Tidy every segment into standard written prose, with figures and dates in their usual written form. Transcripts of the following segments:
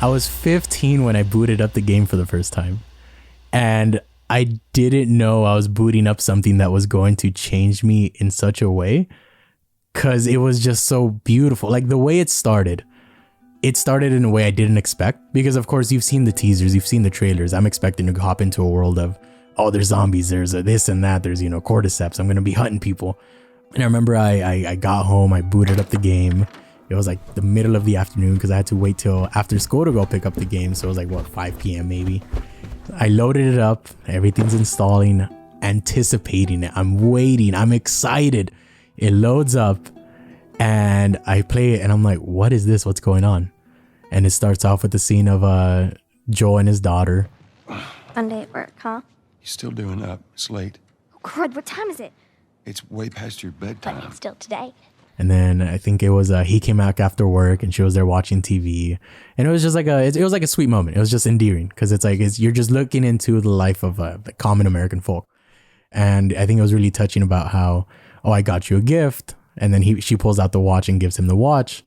I was 15 when I booted up the game for the first time. And I didn't know I was booting up something that was going to change me in such a way. Because it was just so beautiful. Like the way it started in a way I didn't expect. Because of course you've seen the teasers, you've seen the trailers. I'm expecting to hop into a world of, oh, there's zombies, there's this and that, there's, cordyceps. I'm going to be hunting people. And I remember I got home, I booted up the game. It was like the middle of the afternoon because I had to wait till after school to go pick up the game. So it was like, 5 p.m. maybe. I loaded it up. Everything's installing, anticipating it. I'm waiting. I'm excited. It loads up and I play it and I'm like, what is this? What's going on? And it starts off with the scene of Joel and his daughter. Monday at work, huh? You still doing up? It's late. Oh, crud, what time is it? It's way past your bedtime. But it's still today. And then I think it was he came back after work and she was there watching TV, and it was just like it was like a sweet moment. It was just endearing because it's like you're just looking into the life of the common American folk, and I think it was really touching about how, oh, I got you a gift, and then she pulls out the watch and gives him the watch.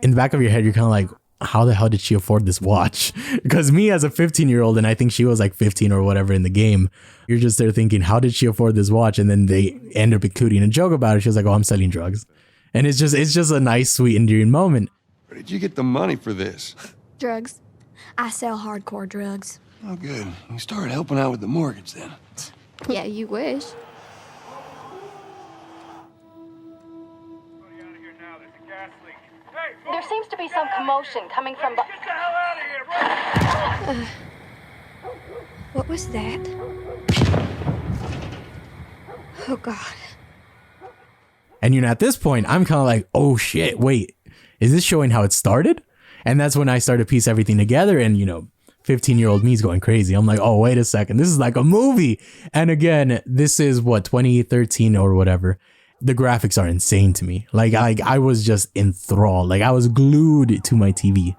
In the back of your head, you're kind of like, how the hell did she afford this watch? Because me as a 15-year-old, and I think she was like 15 or whatever in the game, you're just there thinking, how did she afford this watch? And then they end up including a joke about it. She was like, oh, I'm selling drugs. And it's just a nice, sweet, endearing moment. Where did you get the money for this? Drugs. I sell hardcore drugs. Oh, good. You started helping out with the mortgage then. Yeah, you wish. There seems to be some commotion coming from Get the hell out of here, What was that? Oh, God. And at this point, I'm kind of like, oh shit, wait, is this showing how it started? And that's when I started to piece everything together. And 15-year-old me's going crazy. I'm like, oh, wait a second, this is like a movie. And again, this is 2013 or whatever. The graphics are insane to me. Like I was just enthralled. Like I was glued to my TV.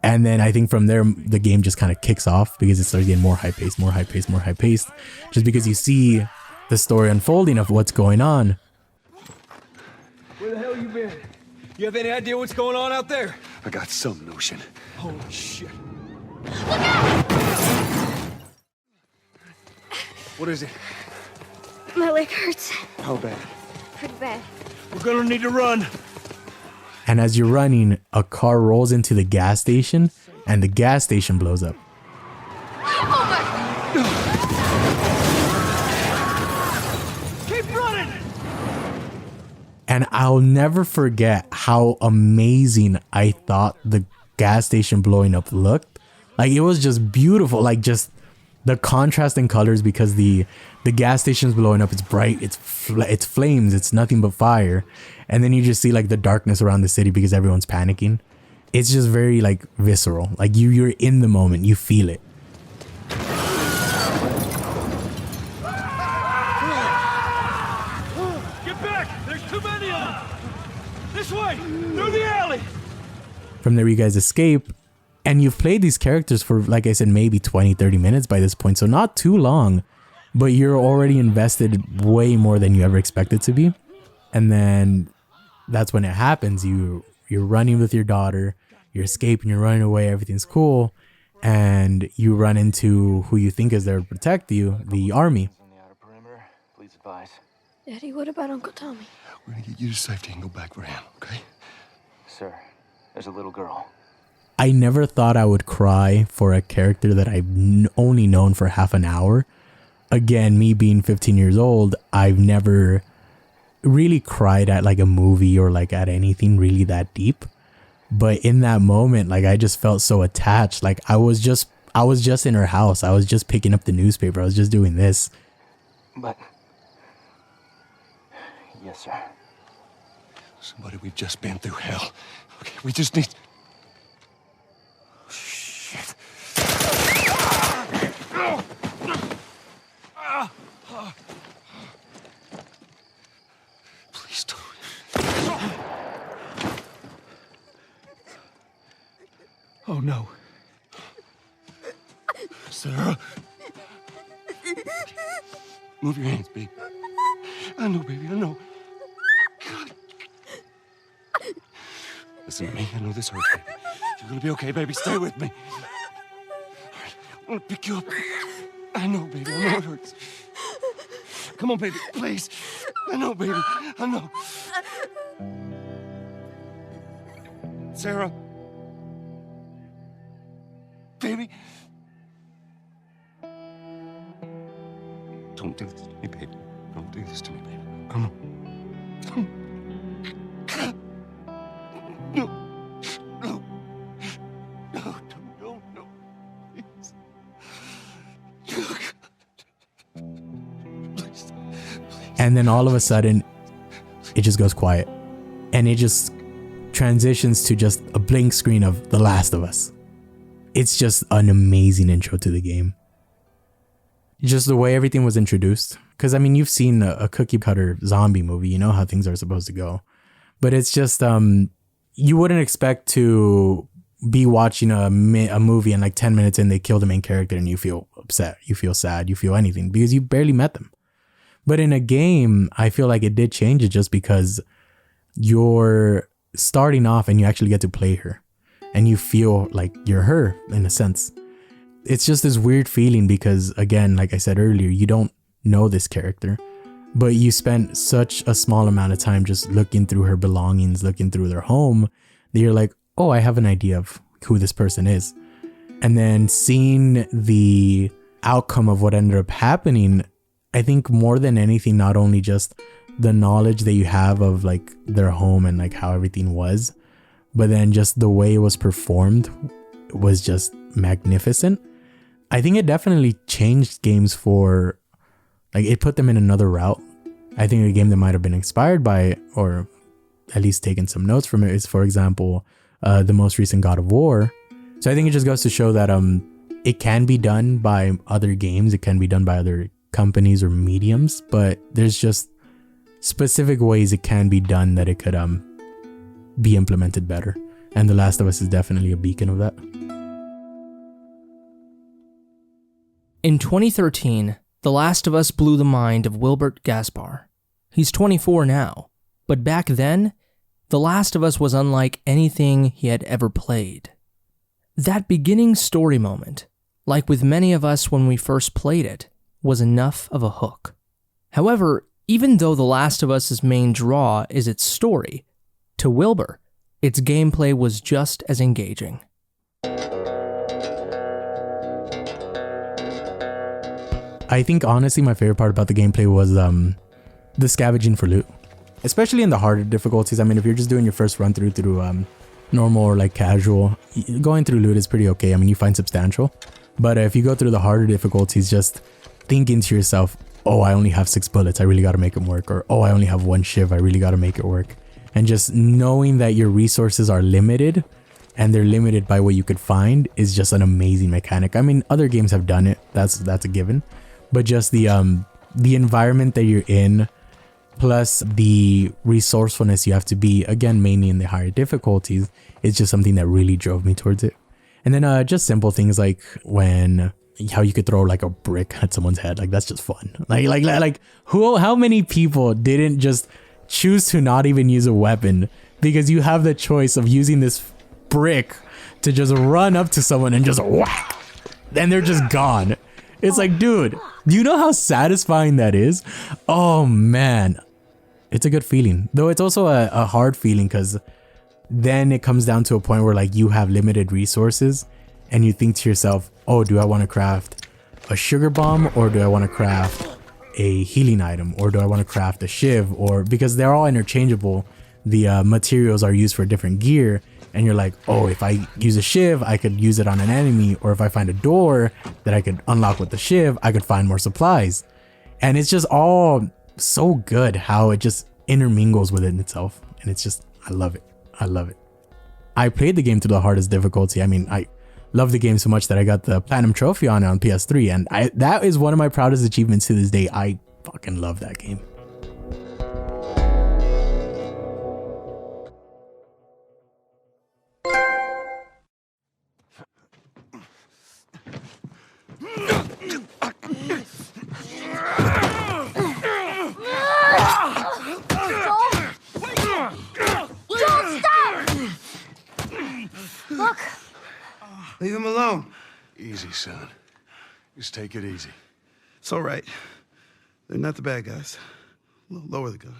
And then I think from there, the game just kind of kicks off because it starts getting more high paced, more high paced, more high paced. Just because you see the story unfolding of what's going on. Where the hell you been? You have any idea what's going on out there? I got some notion. Holy shit. What is it? My leg hurts. How bad? Pretty bad. We're gonna need to run. And as you're running, a car rolls into the gas station and the gas station blows up. Keep running! And I'll never forget how amazing I thought the gas station blowing up looked. Like it was just beautiful. Like just the contrast in colors because the gas station's blowing up. It's bright. It's flames. It's nothing but fire. And then you just see like the darkness around the city because everyone's panicking. It's just very like visceral. Like you're in the moment. You feel it. Get back! There's too many of them! This way! Through the alley! From there you guys escape. And you've played these characters for, like I said, maybe 20, 30 minutes by this point. So not too long. But you're already invested way more than you ever expected to be. And then that's when it happens. You're running with your daughter. You're escaping. You're running away. Everything's cool. And you run into who you think is there to protect you, the army. On the outer perimeter, please advise. Daddy, what about Uncle Tommy? We're gonna get you to safety and go back for him, okay? Sir, there's a little girl. I never thought I would cry for a character that I've only known for half an hour. Again, me being 15 years old, I've never really cried at like a movie or like at anything really that deep. But in that moment, like I just felt so attached. Like I was just in her house. I was just picking up the newspaper. I was just doing this. But... Yes, sir. Somebody, we've just been through hell. Okay, we just need... Please don't. Oh no. Sarah. Move your hands, baby. I know, baby, I know. God. Listen to me, I know this hurts, baby. You're gonna be okay, baby. Stay with me. All right, I'm gonna pick you up. I know, baby. I know it hurts. Come on, baby. Please. I know, baby. I know. Sarah. Baby. Don't do this to me, baby. Don't do this to me, baby. Come on. No. No. No. No. No. Please. Please. And then all of a sudden, it just goes quiet. And it just transitions to just a blank screen of The Last of Us. It's just an amazing intro to the game. Just the way everything was introduced. Because, I mean, you've seen a cookie cutter zombie movie. You know how things are supposed to go. But it's just, you wouldn't expect to be watching a movie and like 10 minutes in, they kill the main character and you feel upset. You feel sad. You feel anything because you barely met them. But in a game, I feel like it did change it just because you're starting off and you actually get to play her. And you feel like you're her in a sense. It's just this weird feeling because, again, like I said earlier, you don't know this character, but you spent such a small amount of time just looking through her belongings, looking through their home, that you're like, oh, I have an idea of who this person is. And then seeing the outcome of what ended up happening, I think more than anything, not only just the knowledge that you have of like their home and like how everything was, but then just the way it was performed was just magnificent. I think it definitely changed games for, like, it put them in another route. I think a game that might have been inspired by it, or at least taken some notes from it, is, for example, the most recent God of War. So I think it just goes to show that it can be done by other games, it can be done by other companies or mediums, but there's just specific ways it can be done that it could be implemented better. And The Last of Us is definitely a beacon of that. In 2013, The Last of Us blew the mind of Wilbert Gaspar. He's 24 now, but back then, The Last of Us was unlike anything he had ever played. That beginning story moment, like with many of us when we first played it, was enough of a hook. However, even though The Last of Us's main draw is its story, to Wilbur, its gameplay was just as engaging. I think honestly my favorite part about the gameplay was the scavenging for loot, especially in the harder difficulties. I mean, if you're just doing your first run through normal or like casual, going through loot is pretty okay. I mean, you find substantial, but if you go through the harder difficulties, just thinking to yourself, oh, I only have 6 bullets, I really got to make them work, or oh, I only have 1 shiv, I really got to make it work. And just knowing that your resources are limited and they're limited by what you could find is just an amazing mechanic. I mean, other games have done it, that's a given. But just the environment that you're in, plus the resourcefulness you have to be, again, mainly in the higher difficulties, is just something that really drove me towards it. And then just simple things like how you could throw like a brick at someone's head, like that's just fun. Like how many people didn't just choose to not even use a weapon because you have the choice of using this brick to just run up to someone and just whack, then they're just gone. It's like, dude, do you know how satisfying that is? Oh man, it's a good feeling. Though it's also a hard feeling because then it comes down to a point where like you have limited resources and you think to yourself, oh, do I want to craft a sugar bomb, or do I want to craft a healing item, or do I want to craft a shiv? Or because they're all interchangeable, the materials are used for different gear. And you're like, oh, if I use a shiv, I could use it on an enemy. Or if I find a door that I could unlock with the shiv, I could find more supplies. And it's just all so good how it just intermingles within itself. And it's just, I love it. I love it. I played the game to the hardest difficulty. I mean, I love the game so much that I got the platinum trophy on it on PS3. And that is one of my proudest achievements to this day. I fucking love that game. Look, easy, son. Just take it easy. It's all right. They're not the bad guys. Lower the gun.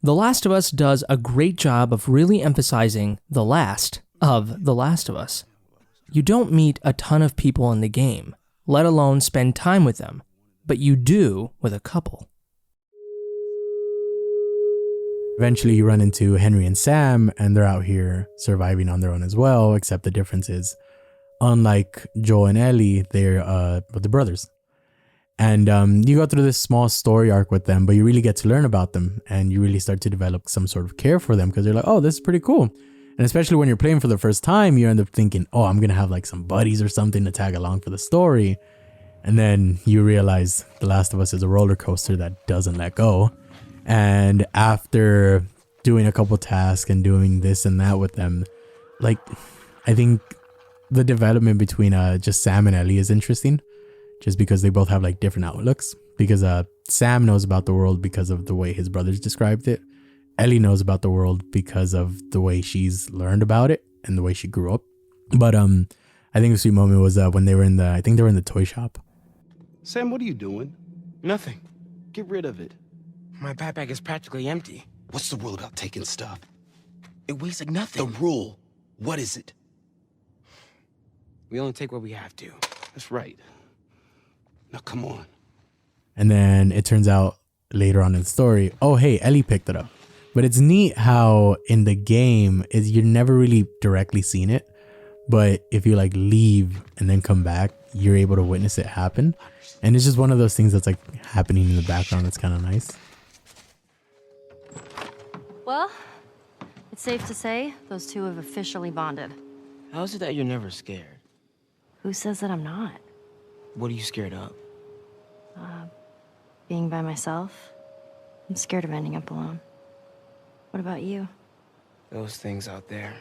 The Last of Us does a great job of really emphasizing the last of The Last of Us. You don't meet a ton of people in the game, let alone spend time with them, but you do with a couple. Eventually you run into Henry and Sam, and they're out here surviving on their own as well, except the difference is, unlike Joel and Ellie, they're the brothers. And you go through this small story arc with them, but you really get to learn about them, and you really start to develop some sort of care for them, because they're like, oh, this is pretty cool. And especially when you're playing for the first time, you end up thinking, oh, I'm going to have like some buddies or something to tag along for the story. And then you realize The Last of Us is a roller coaster that doesn't let go. And after doing a couple tasks and doing this and that with them, like, I think the development between just Sam and Ellie is interesting, just because they both have like different outlooks. Because Sam knows about the world because of the way his brothers described it. Ellie knows about the world because of the way she's learned about it and the way she grew up. But I think the sweet moment was when they were in the, I think they were in the toy shop. Sam, what are you doing? Nothing. Get rid of it. My backpack is practically empty. What's the rule about taking stuff? It weighs like nothing. The rule. What is it? We only take what we have to. That's right. Now, come on. And then it turns out later on in the story, oh, hey, Ellie picked it up. But it's neat how in the game, you're never really directly seeing it. But if you like leave and then come back, you're able to witness it happen. And it's just one of those things that's like happening in the background that's kind of nice. Well, it's safe to say those two have officially bonded. How is it that you're never scared? Who says that I'm not? What are you scared of? Being by myself. I'm scared of ending up alone. What about you? Those things out there.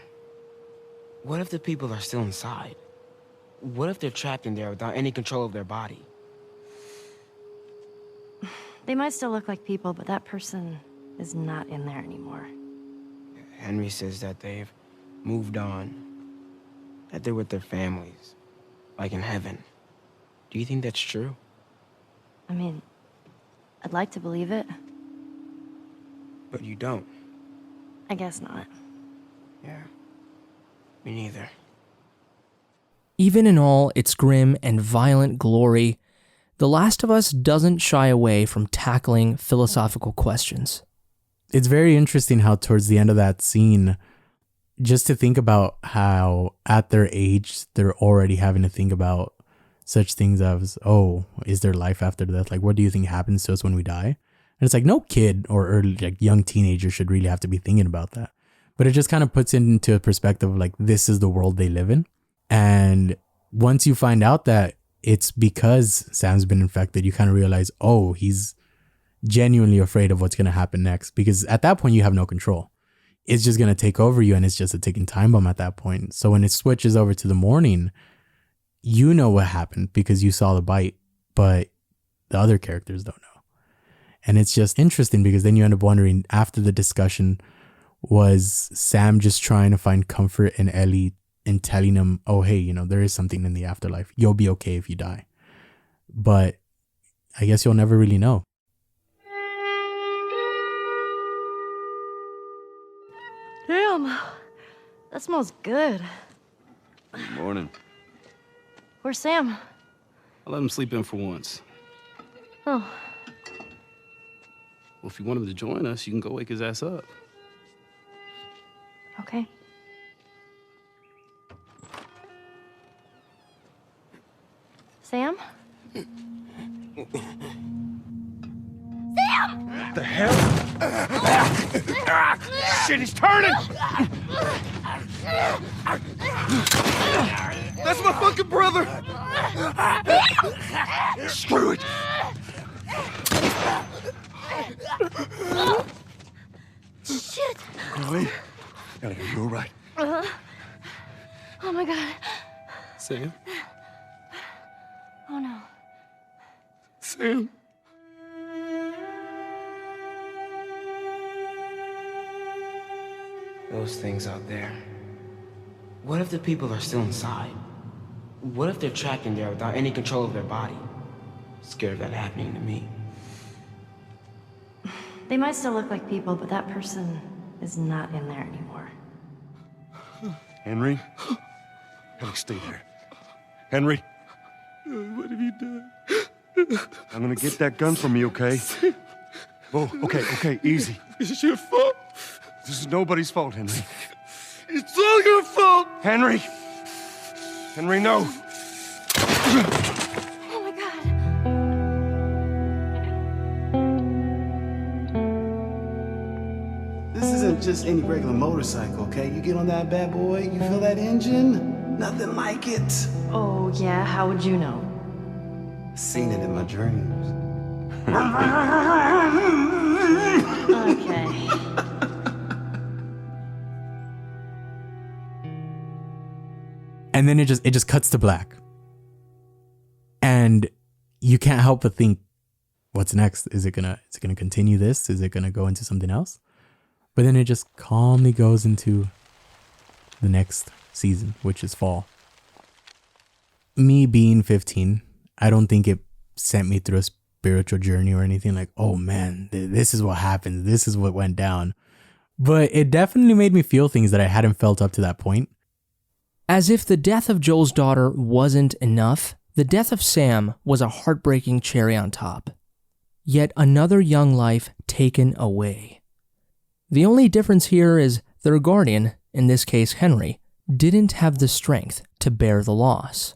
What if the people are still inside? What if they're trapped in there without any control of their body? They might still look like people, but that person is not in there anymore. Henry says that they've moved on. That they're with their families. Like in heaven. Do you think that's true? I mean, I'd like to believe it. But you don't. I guess not. Yeah. Me neither. Even in all its grim and violent glory, The Last of Us doesn't shy away from tackling philosophical questions. It's very interesting how towards the end of that scene, just to think about how at their age, they're already having to think about such things as, oh, is there life after death? Like, what do you think happens to us when we die? And it's like no kid or early, like young teenager should really have to be thinking about that. But it just kind of puts it into a perspective of like, this is the world they live in. And once you find out that it's because Sam's been infected, you kind of realize, oh, he's genuinely afraid of what's going to happen next. Because at that point, you have no control. It's just going to take over you, and it's just a ticking time bomb at that point. So when it switches over to the morning, you know what happened because you saw the bite, but the other characters don't know. And it's just interesting because then you end up wondering, after the discussion, was Sam just trying to find comfort in Ellie and telling him, oh, hey, you know, there is something in the afterlife. You'll be okay if you die. But I guess you'll never really know. Damn, that smells good. Good morning. Where's Sam? I let him sleep in for once. Oh, Well, if you want him to join us, you can go wake his ass up. okay. Sam? The hell? Shit, he's turning! That's my fucking brother! Screw it! Shit! Chloe? Ellie, are you all right? Oh my god. Sam? Oh no. Sam? Those things out there. What if the people are still inside? What if they're trapped in there without any control of their body? Scared of that happening to me. They might still look like people, but that person is not in there anymore. Henry? Henry, stay there. Henry? What have you done? I'm gonna get that gun from you, okay? Oh, okay, easy. It's your fault. This is nobody's fault, Henry. It's all your fault. Henry! Henry, no! Oh my god. This isn't just any regular motorcycle, okay? You get on that bad boy, you feel that engine? Nothing like it. Oh, yeah? How would you know? Seen it in my dreams. Okay. And then it just cuts to black. And you can't help but think, what's next? Is it gonna continue this? Is it gonna go into something else? But then it just calmly goes into the next season, which is fall. Me being 15, I don't think it sent me through a spiritual journey or anything like, oh man, this is what happened. This is what went down. But it definitely made me feel things that I hadn't felt up to that point. As if the death of Joel's daughter wasn't enough, the death of Sam was a heartbreaking cherry on top. Yet another young life taken away. The only difference here is their guardian, in this case Henry, didn't have the strength to bear the loss.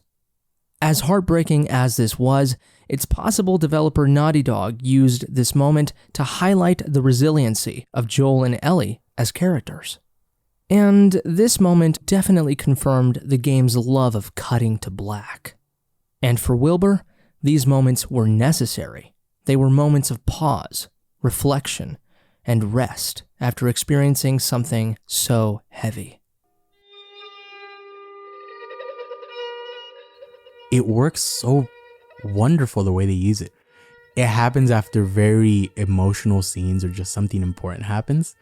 As heartbreaking as this was, it's possible developer Naughty Dog used this moment to highlight the resiliency of Joel and Ellie as characters. And this moment definitely confirmed the game's love of cutting to black. And for Wilbur, these moments were necessary. They were moments of pause, reflection, and rest after experiencing something so heavy. It works so wonderful the way they use it. It happens after very emotional scenes or just something important happens.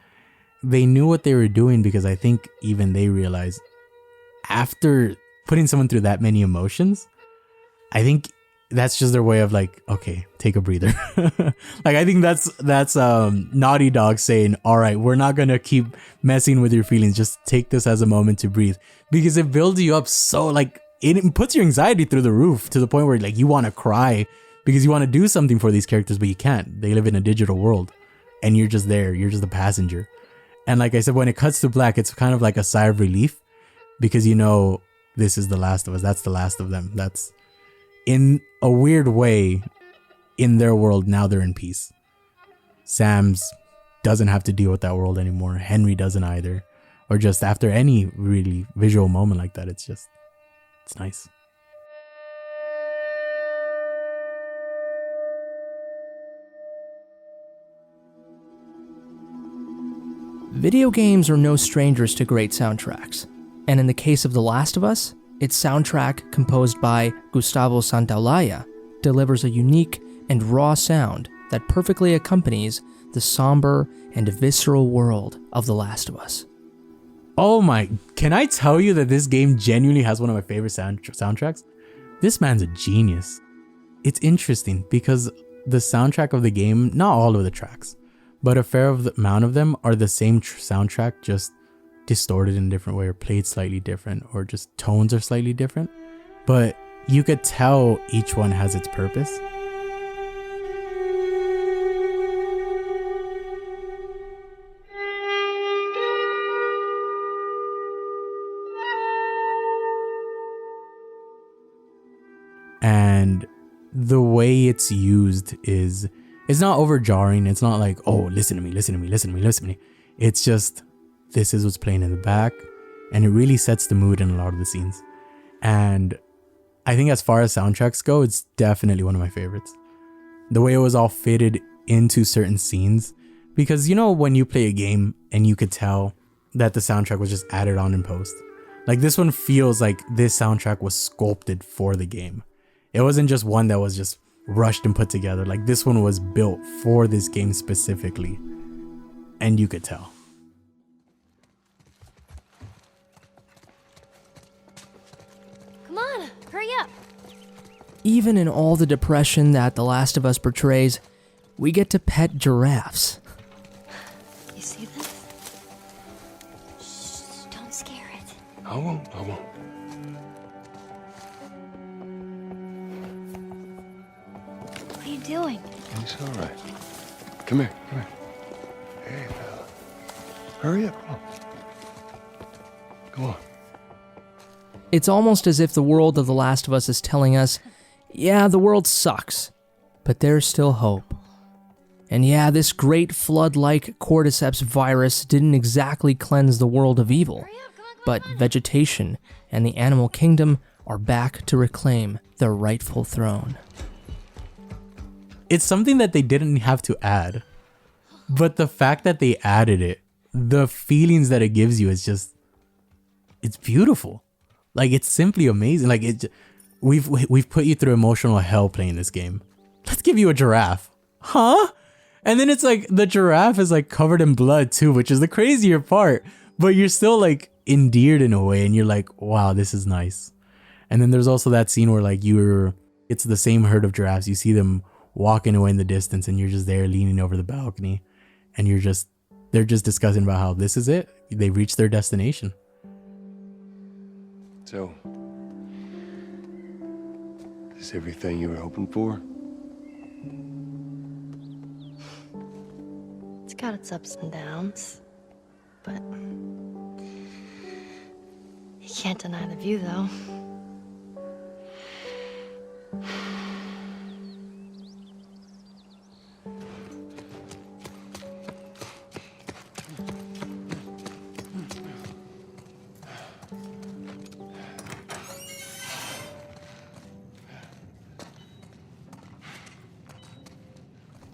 They knew what they were doing because I think even they realized after putting someone through that many emotions, I think that's just their way of like, okay, take a breather. Like, I think that's Naughty Dog saying, all right, we're not going to keep messing with your feelings. Just take this as a moment to breathe, because it builds you up. So like it puts your anxiety through the roof to the point where like you want to cry because you want to do something for these characters, but you can't. They live in a digital world and you're just there. You're just a passenger. And like I said, when it cuts to black, it's kind of like a sigh of relief because you know this is the last of us. That's the last of them. That's, in a weird way, in their world, now they're in peace. Sam's doesn't have to deal with that world anymore. Henry doesn't either. Or just after any really visual moment like that, it's nice. Video games are no strangers to great soundtracks, and in the case of The Last of Us, its soundtrack, composed by Gustavo Santaolalla, delivers a unique and raw sound that perfectly accompanies the somber and visceral world of The Last of Us. Oh my, can I tell you that this game genuinely has one of my favorite soundtracks? This man's a genius. It's interesting because the soundtrack of the game, not all of the tracks, but a fair amount of them are the same soundtrack, just distorted in a different way or played slightly different, or just tones are slightly different. But you could tell each one has its purpose. And the way it's used is, it's not overjarring. It's not like, oh, listen to me, listen to me, listen to me, listen to me. It's just, this is what's playing in the back. And it really sets the mood in a lot of the scenes. And I think as far as soundtracks go, it's definitely one of my favorites. The way it was all fitted into certain scenes. Because you know when you play a game and you could tell that the soundtrack was just added on in post. Like this one feels like this soundtrack was sculpted for the game. It wasn't just one that was just rushed and put together. Like this one was built for this game specifically. And you could tell. Come on, Even in all the depression that The Last of Us portrays, we get to pet giraffes. You see this? Shh, don't scare it. I won't. What are you doing? It's all right. Come here. Hey, fella. Hurry up. Come on. It's almost as if the world of The Last of Us is telling us, yeah, the world sucks, but there's still hope. And yeah, this great flood-like cordyceps virus didn't exactly cleanse the world of evil, but vegetation and the animal kingdom are back to reclaim their rightful throne. It's something that they didn't have to add, but the fact that they added it, the feelings that it gives you is just, it's beautiful. Like, it's simply amazing. Like, we've put you through emotional hell playing this game. Let's give you a giraffe. Huh? And then it's like the giraffe is like covered in blood too, which is the crazier part, but you're still like endeared in a way and you're like, wow, this is nice. And then there's also that scene where like it's the same herd of giraffes. You see them walking away in the distance and you're just there leaning over the balcony and they're just discussing about how this is it. They've reached their destination. So, is everything you were hoping for? It's got its ups and downs, but you can't deny the view, though.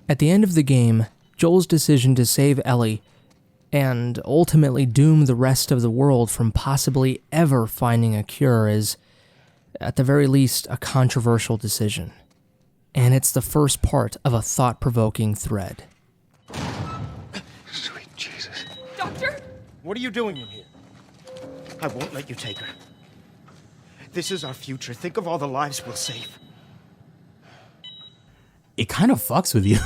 At the end of the game, Joel's decision to save Ellie and ultimately doom the rest of the world from possibly ever finding a cure is, at the very least, a controversial decision. And it's the first part of a thought-provoking thread. Sweet Jesus. Doctor? What are you doing in here? I won't let you take her. This is our future. Think of all the lives we'll save. It kind of fucks with you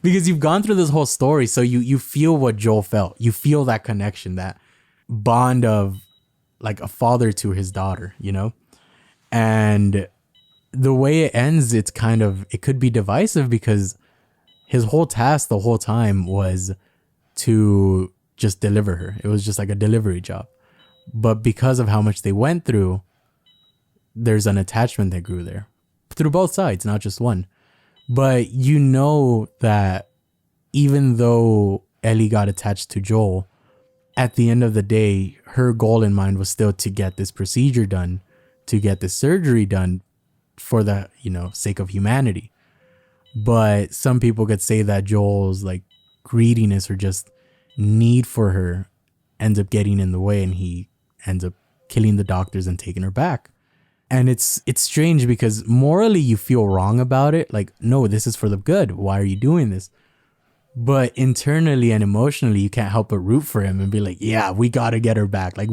because you've gone through this whole story. So you feel what Joel felt. You feel that connection, that bond of like a father to his daughter, you know? And the way it ends, it could be divisive because his whole task the whole time was to just deliver her. It was just like a delivery job. But because of how much they went through, there's an attachment that grew there through both sides, not just one. But you know that even though Ellie got attached to Joel, at the end of the day, her goal in mind was still to get this procedure done, to get this surgery done for the, sake of humanity. But some people could say that Joel's like greediness or just need for her ends up getting in the way and he ends up killing the doctors and taking her back. And it's strange because morally you feel wrong about it. Like, no, this is for the good. Why are you doing this? But internally and emotionally, you can't help but root for him and be like, yeah, we got to get her back. Like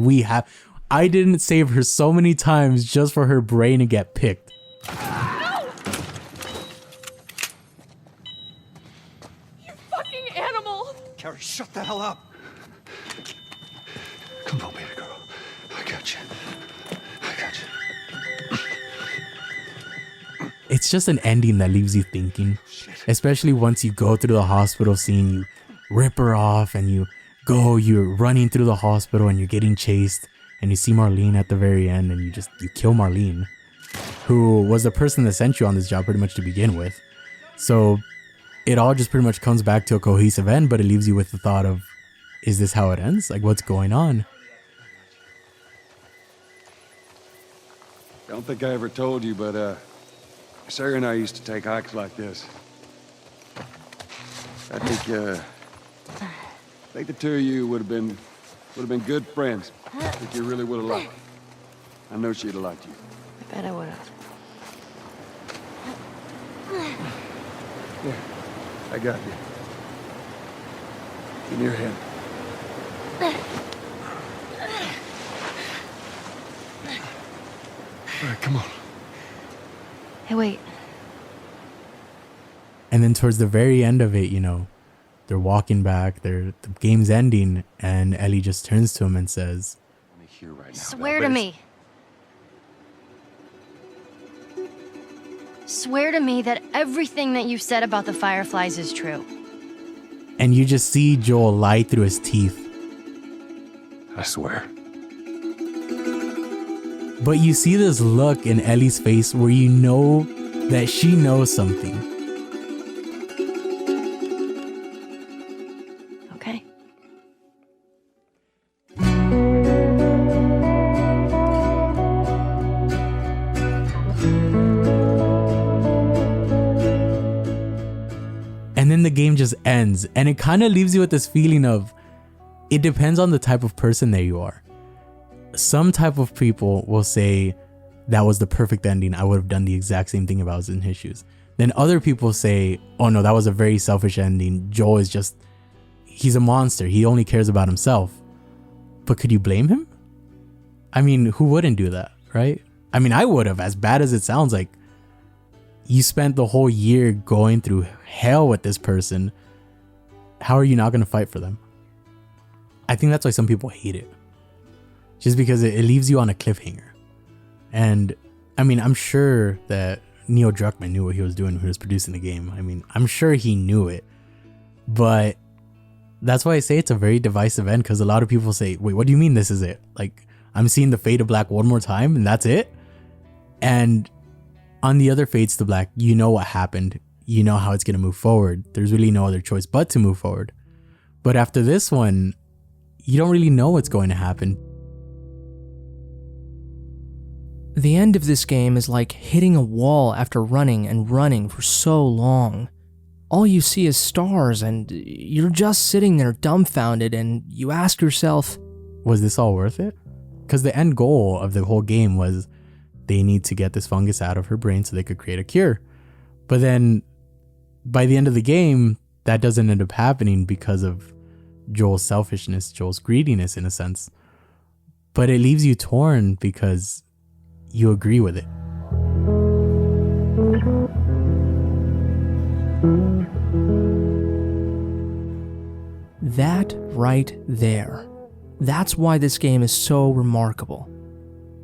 I didn't save her so many times just for her brain to get picked. No! You fucking animal! Carrie, shut the hell up. Come on, baby girl. I got you. It's just an ending that leaves you thinking, especially once you go through the hospital scene, you rip her off and you're running through the hospital and you're getting chased and you see Marlene at the very end and you kill Marlene, who was the person that sent you on this job pretty much to begin with. So it all just pretty much comes back to a cohesive end, but it leaves you with the thought of, is this how it ends? Like, what's going on? I don't think I ever told you, but Sarah and I used to take hikes like this. I think the two of you would have been good friends. I think you really would have liked her. I know she'd have liked you. I bet I would have. Here, I got you. In your head. All right, come on. Hey, wait. And then towards the very end of it, you know, they're walking back, the game's ending, and Ellie just turns to him and says, Swear to me. Swear to me that everything that you said about the Fireflies is true. and you just see Joel lie through his teeth. I swear. But you see this look in Ellie's face where you know that she knows something. Okay. And then the game just ends, and it kind of leaves you with this feeling of, it depends on the type of person that you are. Some type of people will say, that was the perfect ending. I would have done the exact same thing if I was in his shoes. Then other people say, oh no, that was a very selfish ending. Joel is just, he's a monster. He only cares about himself. But could you blame him? I mean, who wouldn't do that, right? I mean, I would have, as bad as it sounds like. You spent the whole year going through hell with this person. How are you not going to fight for them? I think that's why some people hate it. Just because it leaves you on a cliffhanger. And I mean, I'm sure that Neil Druckmann knew what he was doing when he was producing the game. I mean, I'm sure he knew it. But that's why I say it's a very divisive end, because a lot of people say, wait, what do you mean this is it? Like, I'm seeing the Fade to Black one more time and that's it? And on the other Fades to Black, you know what happened. You know how it's going to move forward. There's really no other choice but to move forward. But after this one, you don't really know what's going to happen. The end of this game is like hitting a wall after running and running for so long. All you see is stars and you're just sitting there dumbfounded, and you ask yourself, was this all worth it? Because the end goal of the whole game was they need to get this fungus out of her brain so they could create a cure. But then by the end of the game, that doesn't end up happening because of Joel's selfishness, Joel's greediness in a sense. But it leaves you torn because you agree with it. that right there. That's why this game is so remarkable.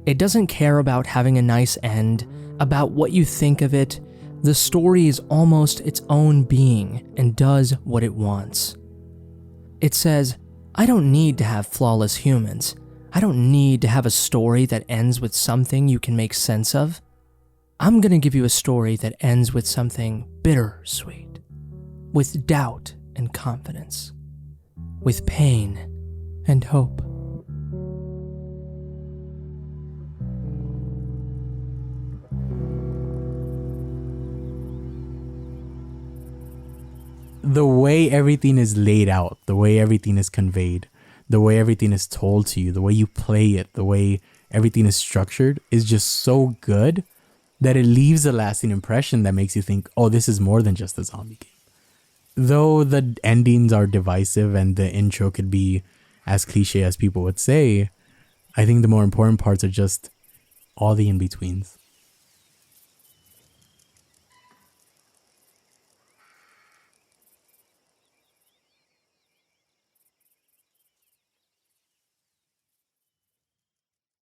It doesn't care about having a nice end, about what you think of it. The story is almost its own being and does what it wants. It says, I don't need to have flawless humans. I don't need to have a story that ends with something you can make sense of. I'm gonna give you a story that ends with something bittersweet, with doubt and confidence, with pain and hope. The way everything is laid out, the way everything is conveyed, the way everything is told to you, the way you play it, the way everything is structured is just so good that it leaves a lasting impression that makes you think, oh, this is more than just a zombie game. Though the endings are divisive and the intro could be as cliche as people would say, I think the more important parts are just all the in-betweens.